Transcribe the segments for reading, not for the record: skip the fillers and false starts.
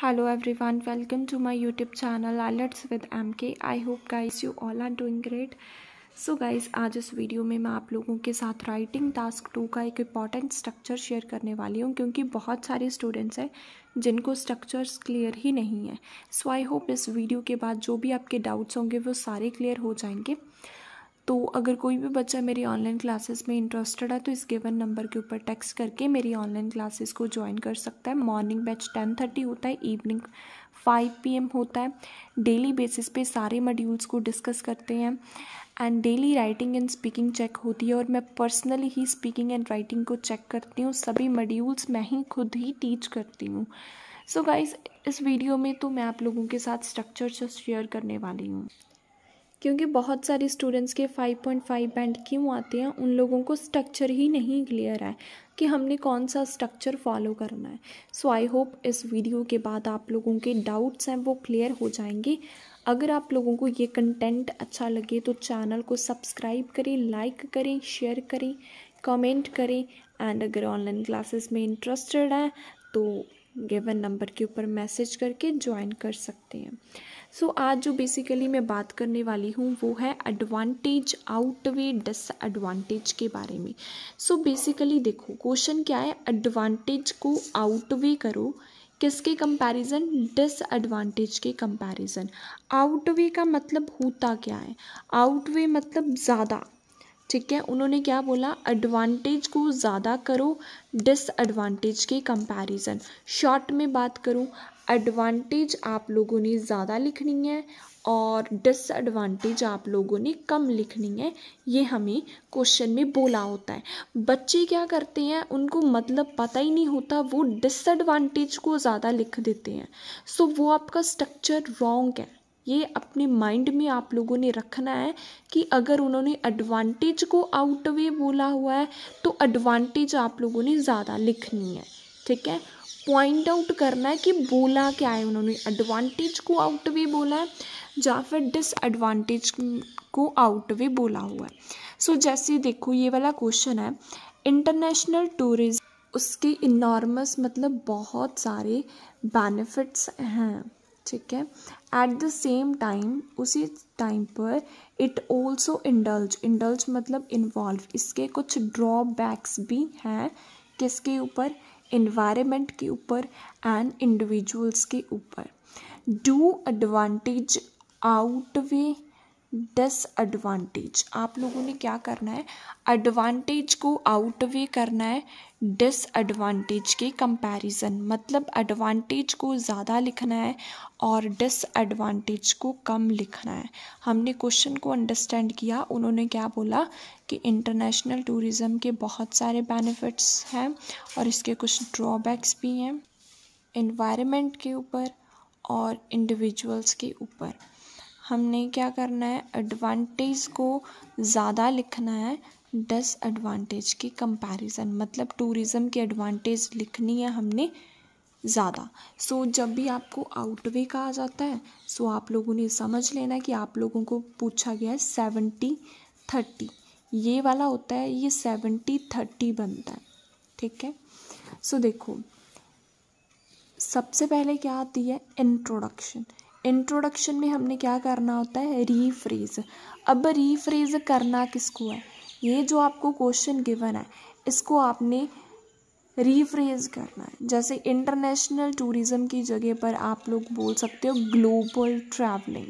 Hello everyone, welcome to my YouTube channel IELTS with MK. I hope guys you all are doing great. So guys, आज इस video में मैं आप लोगों के साथ राइटिंग टास्क 2 का एक इम्पॉर्टेंट स्ट्रक्चर शेयर करने वाली हूँ, क्योंकि बहुत सारे स्टूडेंट्स हैं जिनको स्ट्रक्चर्स क्लियर ही नहीं है. सो आई होप इस वीडियो के बाद जो भी आपके डाउट्स होंगे वो सारे क्लियर हो जाएंगे. तो अगर कोई भी बच्चा मेरी ऑनलाइन क्लासेस में इंटरेस्टेड है तो इस गिवन नंबर के ऊपर टेक्स्ट करके मेरी ऑनलाइन क्लासेस को ज्वाइन कर सकता है. मॉर्निंग बैच 10:30 होता है, इवनिंग 5 PM होता है. डेली बेसिस पे सारे मॉड्यूल्स को डिस्कस करते हैं and daily writing and speaking check होती है. और मैं पर्सनली ही स्पीकिंग एंड राइटिंग को चेक करती हूँ. सभी मॉड्यूल्स मैं ही खुद ही टीच करती हूँ. सो गाइज, इस वीडियो में तो मैं आप लोगों के साथ स्ट्रक्चर जस्ट शेयर करने वाली हूँ, क्योंकि बहुत सारे स्टूडेंट्स के 5.5 बैंड क्यों आते हैं, उन लोगों को स्ट्रक्चर ही नहीं क्लियर है कि हमने कौन सा स्ट्रक्चर फॉलो करना है. सो आई होप इस वीडियो के बाद आप लोगों के डाउट्स हैं वो क्लियर हो जाएंगे. अगर आप लोगों को ये कंटेंट अच्छा लगे तो चैनल को सब्सक्राइब करें, लाइक करें, शेयर करें, कमेंट करें. एंड अगर ऑनलाइन क्लासेस में इंटरेस्टेड हैं तो गिवन नंबर के ऊपर मैसेज करके ज्वाइन कर सकते हैं. सो आज जो बेसिकली मैं बात करने वाली हूँ वो है एडवांटेज आउटवे डिसएडवांटेज के बारे में. सो बेसिकली देखो, क्वेश्चन क्या है, एडवांटेज को आउटवे करो किसके कंपैरिजन, डिसएडवांटेज के कंपैरिजन. आउटवे का मतलब होता क्या है, आउटवे मतलब ज़्यादा. ठीक है, उन्होंने क्या बोला, एडवांटेज को ज़्यादा करो डिसएडवांटेज के कंपैरिजन. शॉर्ट में बात करूँ, एडवांटेज आप लोगों ने ज़्यादा लिखनी है और डिसएडवांटेज आप लोगों ने कम लिखनी है. ये हमें क्वेश्चन में बोला होता है. बच्चे क्या करते हैं, उनको मतलब पता ही नहीं होता, वो डिसएडवांटेज को ज़्यादा लिख देते हैं. सो वो आपका स्ट्रक्चर रॉन्ग है. ये अपने माइंड में आप लोगों ने रखना है कि अगर उन्होंने एडवांटेज को आउटवे बोला हुआ है तो एडवांटेज आप लोगों ने ज़्यादा लिखनी है. ठीक है, पॉइंट आउट करना है कि बोला क्या है उन्होंने, एडवांटेज को आउटवे बोला है या फिर डिसएडवांटेज को आउटवे बोला हुआ है. सो जैसे देखो, ये वाला क्वेश्चन है, इंटरनेशनल टूरिज्म, उसके इनॉर्मस मतलब बहुत सारे बेनिफिट्स हैं. ठीक है, एट द सेम टाइम, उसी टाइम पर इट ऑल्सो इंडल्ज मतलब इन्वॉल्व, इसके कुछ ड्रॉबैक्स भी हैं. किसके ऊपर, इन्वायरमेंट के ऊपर एंड इंडिविजुअल्स के ऊपर. Do advantage outweigh disadvantage. आप लोगों ने क्या करना है, एडवांटेज को आउटवे करना है डिसएडवांटेज के कंपैरिजन. मतलब एडवांटेज को ज़्यादा लिखना है और डिसएडवांटेज को कम लिखना है. हमने क्वेश्चन को अंडरस्टैंड किया. उन्होंने क्या बोला कि इंटरनेशनल टूरिज़्म के बहुत सारे बेनिफिट्स हैं और इसके कुछ ड्रॉबैक्स भी हैं, एनवायरनमेंट के ऊपर और इंडिविजुअल्स के ऊपर. हमने क्या करना है, एडवांटेज को ज़्यादा लिखना है डिसएडवांटेज के कंपैरिजन. मतलब टूरिज़्म की एडवांटेज लिखनी है हमने ज़्यादा. सो जब भी आपको आउटवे कहा जाता है सो आप लोगों ने समझ लेना कि आप लोगों को पूछा गया है 70-30. ये वाला होता है, ये 70-30 बनता है. ठीक है, सो देखो, सबसे पहले क्या आती है, इंट्रोडक्शन. इंट्रोडक्शन में हमने क्या करना होता है, रीफ्रेज. अब रीफ्रेज करना किसको है, ये जो आपको क्वेश्चन गिवन है इसको आपने रीफ्रेज करना है. जैसे इंटरनेशनल टूरिज़्म की जगह पर आप लोग बोल सकते हो ग्लोबल ट्रैवलिंग,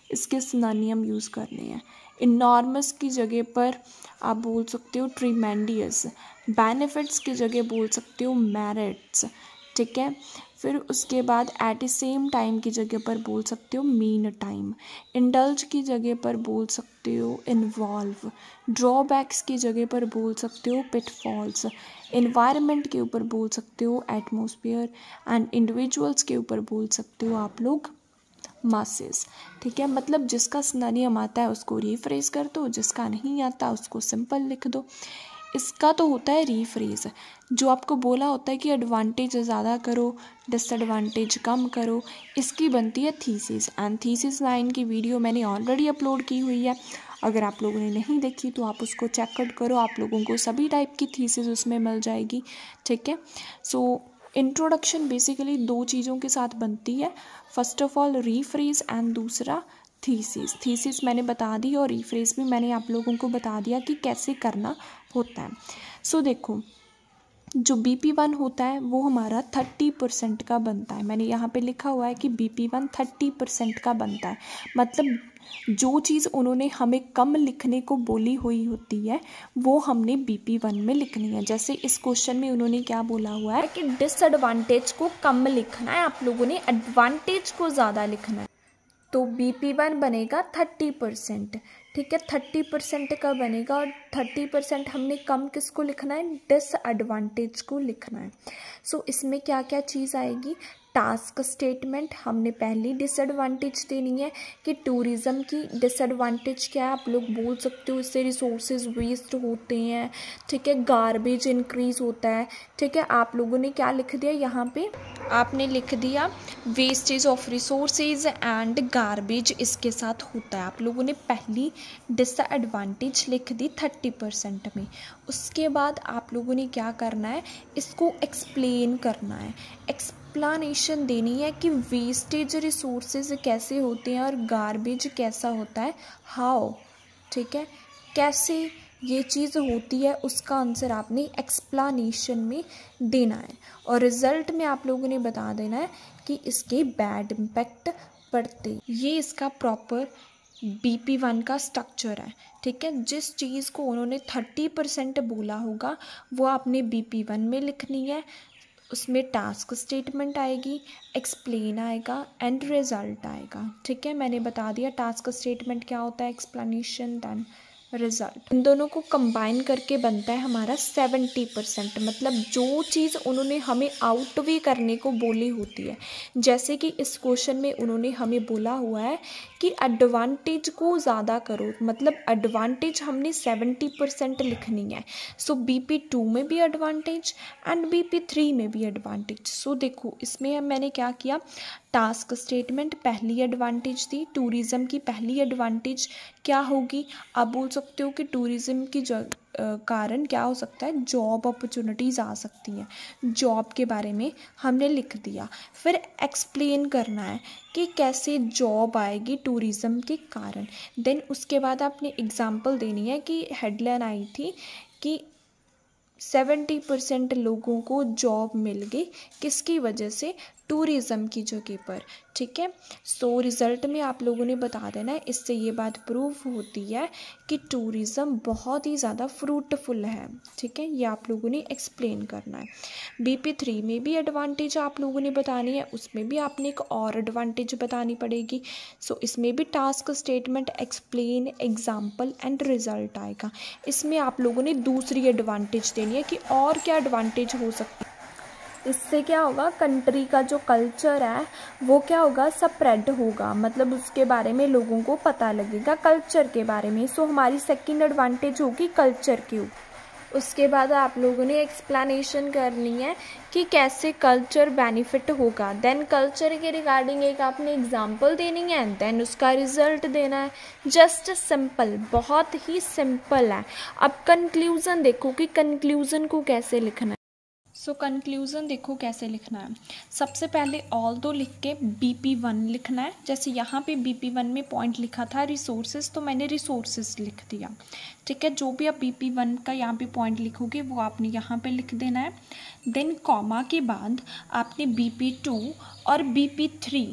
इसके सिनोनिम यूज़ करने हैं. इनॉर्मस की जगह पर आप बोल सकते हो ट्रिमेंडियस. बेनिफिट्स की जगह बोल सकते हो मेरिट्स. ठीक है, फिर उसके बाद एट द सेम टाइम की जगह पर बोल सकते हो मीन टाइम. इंडल्ज की जगह पर बोल सकते हो इन्वॉल्व. ड्रॉबैक्स की जगह पर बोल सकते हो पिटफॉल्स. एनवायरनमेंट के ऊपर बोल सकते हो एटमॉस्फेयर एंड इंडिविजुअल्स के ऊपर बोल सकते हो आप लोग मासेस. ठीक है, मतलब जिसका सिनोनिम आता है उसको रीफ्रेज कर दो, जिसका नहीं आता उसको सिंपल लिख दो. इसका तो होता है रीफ्रेज. जो आपको बोला होता है कि एडवांटेज ज़्यादा करो डिसएडवांटेज कम करो, इसकी बनती है थीसिस. एंड थीसिस 9 की वीडियो मैंने ऑलरेडी अपलोड की हुई है. अगर आप लोगों ने नहीं देखी तो आप उसको चेकआउट करो, आप लोगों को सभी टाइप की थीसिस उसमें मिल जाएगी. ठीक है, सो इंट्रोडक्शन बेसिकली दो चीज़ों के साथ बनती है, first of all rephrase and दूसरा थीसिस। थीसिस मैंने बता दी और रीफ्रेज भी मैंने आप लोगों को बता दिया कि कैसे करना होता है। सो देखो, जो BP1 होता है वो हमारा 30% का बनता है। मैंने यहाँ पे लिखा हुआ है कि BP1 30% का बनता है, मतलब जो चीज़ उन्होंने हमें कम लिखने को बोली हुई होती है वो हमने BP1 में लिखनी है। जैसे इस क्वेश्चन में उन्होंने क्या बोला हुआ है कि डिसएडवांटेज को कम लिखना है, आप लोगों ने एडवांटेज को ज़्यादा लिखना है, तो BP1 बनेगा 30%। ठीक है, 30% का बनेगा और 30% हमने कम किसको लिखना है, डिसएडवांटेज को लिखना है। सो इसमें क्या क्या चीज़ आएगी, टास्क स्टेटमेंट हमने पहली डिसएडवांटेज देनी है कि टूरिज़्म की डिसएडवांटेज क्या है, आप लोग बोल सकते हो इससे रिसोर्सेज वेस्ट होते हैं। ठीक है, गार्बेज इंक्रीज होता है। ठीक है, आप लोगों ने क्या लिख दिया यहाँ पे, आपने लिख दिया wastage of resources and garbage इसके साथ होता है। आप लोगों ने पहली डिसएडवांटेज लिख दी 30% में। उसके बाद आप लोगों ने क्या करना है, इसको एक्सप्लेन करना है, एक्सप्लेनेशन देनी है कि वेस्टेज रिसोर्सेज कैसे होते हैं और गार्बेज कैसा होता है, हाउ। ठीक है, कैसे ये चीज़ होती है, उसका आंसर आपने एक्सप्लेनेशन में देना है। और रिज़ल्ट में आप लोगों ने बता देना है कि इसके बैड इम्पैक्ट पड़ते। ये इसका प्रॉपर BP1 का स्ट्रक्चर है। ठीक है, जिस चीज़ को उन्होंने 30% बोला होगा वो आपने BP1 में लिखनी है। उसमें टास्क स्टेटमेंट आएगी, एक्सप्लेन आएगा एंड रिज़ल्ट आएगा। ठीक है, मैंने बता दिया टास्क स्टेटमेंट क्या होता है, एक्सप्लेनेशन देन रिज़ल्ट। इन दोनों को कंबाइन करके बनता है हमारा 70%। मतलब जो चीज़ उन्होंने हमें आउट भी करने को बोली होती है, जैसे कि इस क्वेश्चन में उन्होंने हमें बोला हुआ है कि एडवांटेज को ज़्यादा करो, मतलब एडवांटेज हमने 70% लिखनी है। सो BP2 में भी एडवांटेज एंड BP3 में भी एडवांटेज। सो देखो इसमें मैंने क्या किया, टास्क स्टेटमेंट पहली एडवांटेज दी, टूरिज़्म की पहली एडवांटेज क्या होगी, आप बोल सकते हो कि टूरिज़्म की कारण क्या हो सकता है, जॉब अपॉर्चुनिटीज़ आ सकती हैं, जॉब के बारे में हमने लिख दिया। फिर एक्सप्लेन करना है कि कैसे जॉब आएगी टूरिज़्म के कारण। देन उसके बाद आपने एग्जांपल देनी है कि हेडलाइन आई थी कि 70% लोगों को जॉब मिल गई, किसकी वजह से, टूरिज़्म की जगह पर। ठीक है, सो रिज़ल्ट में आप लोगों ने बता देना है। इससे ये बात प्रूफ होती है कि टूरिज़्म बहुत ही ज़्यादा फ्रूटफुल है। ठीक है, ये आप लोगों ने एक्सप्लेन करना है। BP3 में भी एडवांटेज आप लोगों ने बतानी है, उसमें भी आपने एक और एडवांटेज बतानी पड़ेगी। सो इसमें भी task statement, explain, example end result आएगा। इसमें आप लोगों ने दूसरी एडवांटेज देनी है कि और क्या एडवांटेज हो सकती है। इससे क्या होगा, कंट्री का जो कल्चर है वो क्या होगा, स्प्रेड होगा, मतलब उसके बारे में लोगों को पता लगेगा, कल्चर के बारे में। सो हमारी सेकंड एडवांटेज होगी कल्चर की। उसके बाद आप लोगों ने एक्सप्लेनेशन करनी है कि कैसे कल्चर बेनिफिट होगा। देन कल्चर के रिगार्डिंग एक आपने एग्जांपल देनी है, देन उसका रिजल्ट देना है। जस्ट सिंपल, बहुत ही सिंपल है। अब कंक्लूज़न देखो कि कंक्लूज़न को कैसे लिखना है। सो कंक्लूज़न देखो कैसे लिखना है। सबसे पहले ऑल दो लिख के BP1 लिखना है। जैसे यहाँ पे BP1 में पॉइंट लिखा था रिसोर्सेज, तो मैंने रिसोर्सेज लिख दिया। ठीक है, जो भी आप BP1 का यहाँ पे पॉइंट लिखोगे वो आपने यहाँ पे लिख देना है। देन कॉमा के बाद आपने BP2 और BP3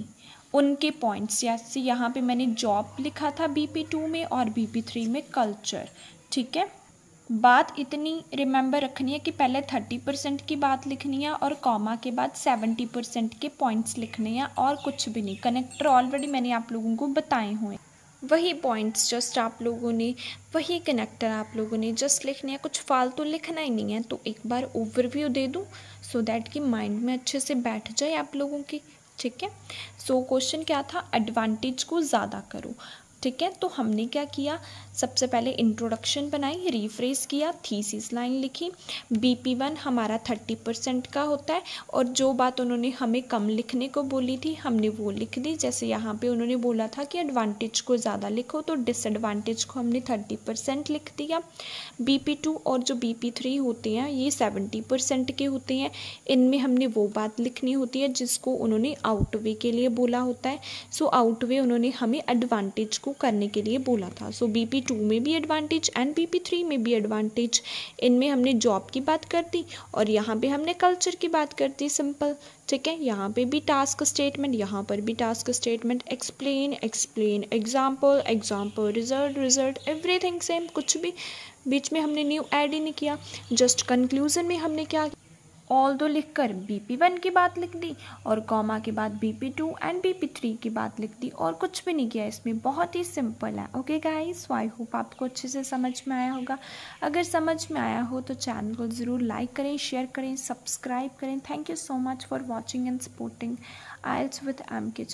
उनके पॉइंट्स, जैसे यहाँ पे मैंने जॉब लिखा था BP2 में और BP3 में कल्चर। ठीक है, बात इतनी रिमेंबर रखनी है कि पहले 30% की बात लिखनी है और कॉमा के बाद 70% के पॉइंट्स लिखने हैं और कुछ भी नहीं। कनेक्टर ऑलरेडी मैंने आप लोगों को बताए हुए, वही पॉइंट्स जस्ट आप लोगों ने, वही कनेक्टर आप लोगों ने जस्ट लिखने हैं, कुछ फालतू लिखना ही नहीं है। तो एक बार ओवरव्यू दे दूँ सो दैट कि माइंड में अच्छे से बैठ जाए आप लोगों की। ठीक है, सो क्वेश्चन क्या था, एडवांटेज को ज़्यादा करो। ठीक है। तो हमने क्या किया, सबसे पहले इंट्रोडक्शन बनाई, रिफ्रेश किया, थीसिस लाइन लिखी। BP1 हमारा 30% का होता है और जो बात उन्होंने हमें कम लिखने को बोली थी हमने वो लिख दी। जैसे यहाँ पे उन्होंने बोला था कि एडवांटेज को ज़्यादा लिखो, तो डिसएडवांटेज को हमने 30% लिख दिया। BP2 और जो BP3 होते हैं ये 70% के होते हैं। इनमें हमने वो बात लिखनी होती है जिसको उन्होंने आउटवे के लिए बोला होता है। सो आउटवे उन्होंने हमें एडवांटेज को करने के लिए बोला था। सो BP2 में भी एडवांटेज एंड BP3 में भी एडवांटेज। इनमें हमने जॉब की बात कर दी और यहाँ पे हमने कल्चर की बात कर दी, सिंपल। ठीक है, यहाँ पे भी टास्क स्टेटमेंट, यहाँ पर भी task statement, explain explain, example example, result result, everything same, कुछ भी बीच में हमने न्यू ऐड ही नहीं किया। जस्ट कंक्लूजन में हमने क्या, ऑल दो लिख कर BP1 की बात लिख दी और कॉमा के बाद BP2 एंड BP3 की बात लिख दी और कुछ भी नहीं किया इसमें, बहुत ही सिंपल है। Okay guys, so I hope आपको अच्छे से समझ में आया होगा। अगर समझ में आया हो तो चैनल को ज़रूर लाइक करें, शेयर करें, सब्सक्राइब करें। Thank you so much for watching and supporting IELTS with MK।